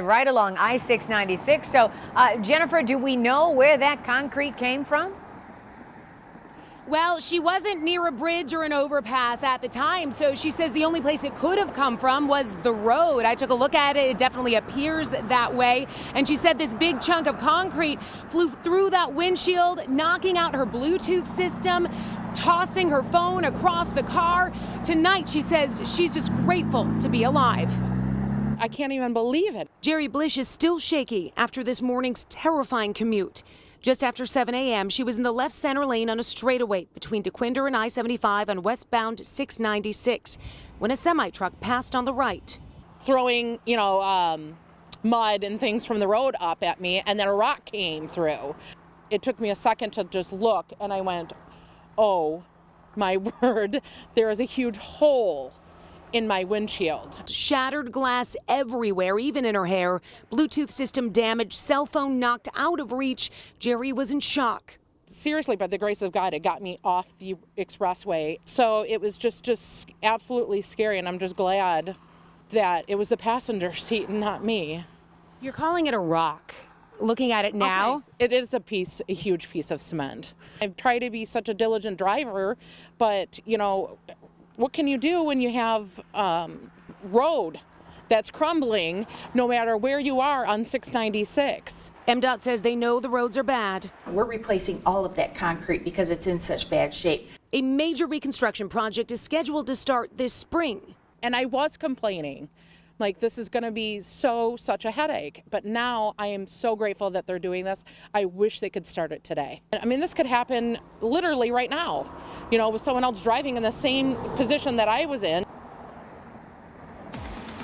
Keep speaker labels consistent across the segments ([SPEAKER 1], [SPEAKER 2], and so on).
[SPEAKER 1] Right along I-696. So, Jennifer, do we know where that concrete came from?
[SPEAKER 2] Well, she wasn't near a bridge or an overpass at the time, so she says the only place it could have come from was the road. I took a look at it. It definitely appears that way. And she said this big chunk of concrete flew through that windshield, knocking out her Bluetooth system, tossing her phone across the car. Tonight, she says she's just grateful to be alive.
[SPEAKER 3] I can't even believe it.
[SPEAKER 2] Jerry Blish is still shaky after this morning's terrifying commute. Just after 7 a.m., she was in the left center lane on a straightaway between DeQuinder and I-75 on westbound 696 when a semi-truck passed on the right.
[SPEAKER 3] Throwing, mud and things from the road up at me, and then a rock came through. It took me a second to just look, and I went, oh my word, there is a huge hole in my windshield.
[SPEAKER 2] Shattered glass everywhere, even in her hair. Bluetooth system damaged, cell phone knocked out of reach. Jerry was in shock.
[SPEAKER 3] Seriously, by the grace of God, it got me off the expressway. So it was just absolutely scary, and I'm just glad that it was the passenger seat and not me.
[SPEAKER 2] You're calling it a rock. Looking at it now,
[SPEAKER 3] okay. It is a huge piece of cement. I've tried to be such a diligent driver, but what can you do when you have road that's crumbling no matter where you are on 696?
[SPEAKER 2] MDOT says they know the roads are bad.
[SPEAKER 4] We're replacing all of that concrete because it's in such bad shape.
[SPEAKER 2] A major reconstruction project is scheduled to start this spring.
[SPEAKER 3] And I was complaining, like, this is going to be such a headache. But now I am so grateful that they're doing this. I wish they could start it today. I mean, this could happen literally right now, with someone else driving in the same position that I was in.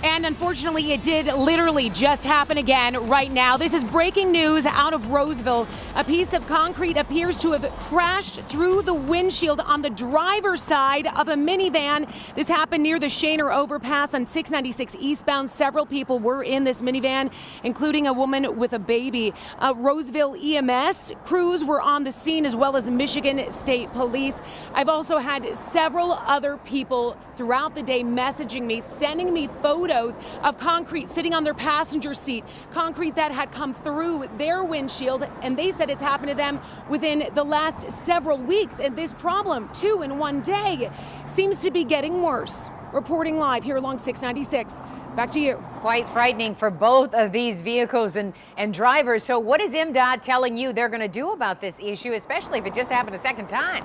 [SPEAKER 2] And unfortunately, it did literally just happen again right now. This is breaking news out of Roseville. A piece of concrete appears to have crashed through the windshield on the driver's side of a minivan. This happened near the Shaner overpass on 696 eastbound. Several people were in this minivan, including a woman with a baby. Roseville EMS crews were on the scene, as well as Michigan State Police. I've also had several other people throughout the day messaging me, sending me photos of concrete sitting on their passenger seat, concrete that had come through their windshield, and they said it's happened to them within the last several weeks. And this problem, too, in one day, seems to be getting worse. Reporting live here along 696. Back to you.
[SPEAKER 1] Quite frightening for both of these vehicles and drivers. So what is MDOT telling you they're going to do about this issue, especially if it just happened a second time?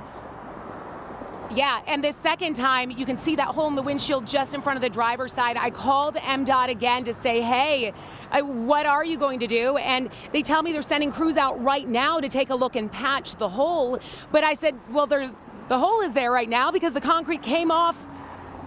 [SPEAKER 2] Yeah, and this second time, you can see that hole in the windshield just in front of the driver's side. I called MDOT again to say, hey, what are you going to do? And they tell me they're sending crews out right now to take a look and patch the hole. But I said, well, the hole is there right now because the concrete came off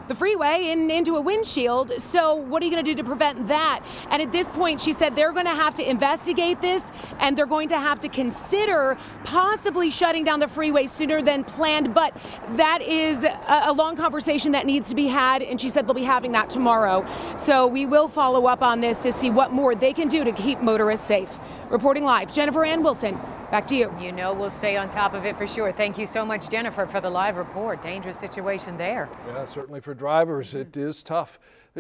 [SPEAKER 2] the freeway and into a windshield. So what are you going to do to prevent that? And at this point, she said they're going to have to investigate this, and they're going to have to consider possibly shutting down the freeway sooner than planned. But that is a long conversation that needs to be had, and she said they'll be having that tomorrow. So we will follow up on this to see what more they can do to keep motorists safe. Reporting live, Jennifer Ann Wilson. Back to you.
[SPEAKER 1] We'll stay on top of it for sure. Thank you so much, Jennifer, for the live report. Dangerous situation there.
[SPEAKER 5] Yeah, certainly for drivers, it is tough.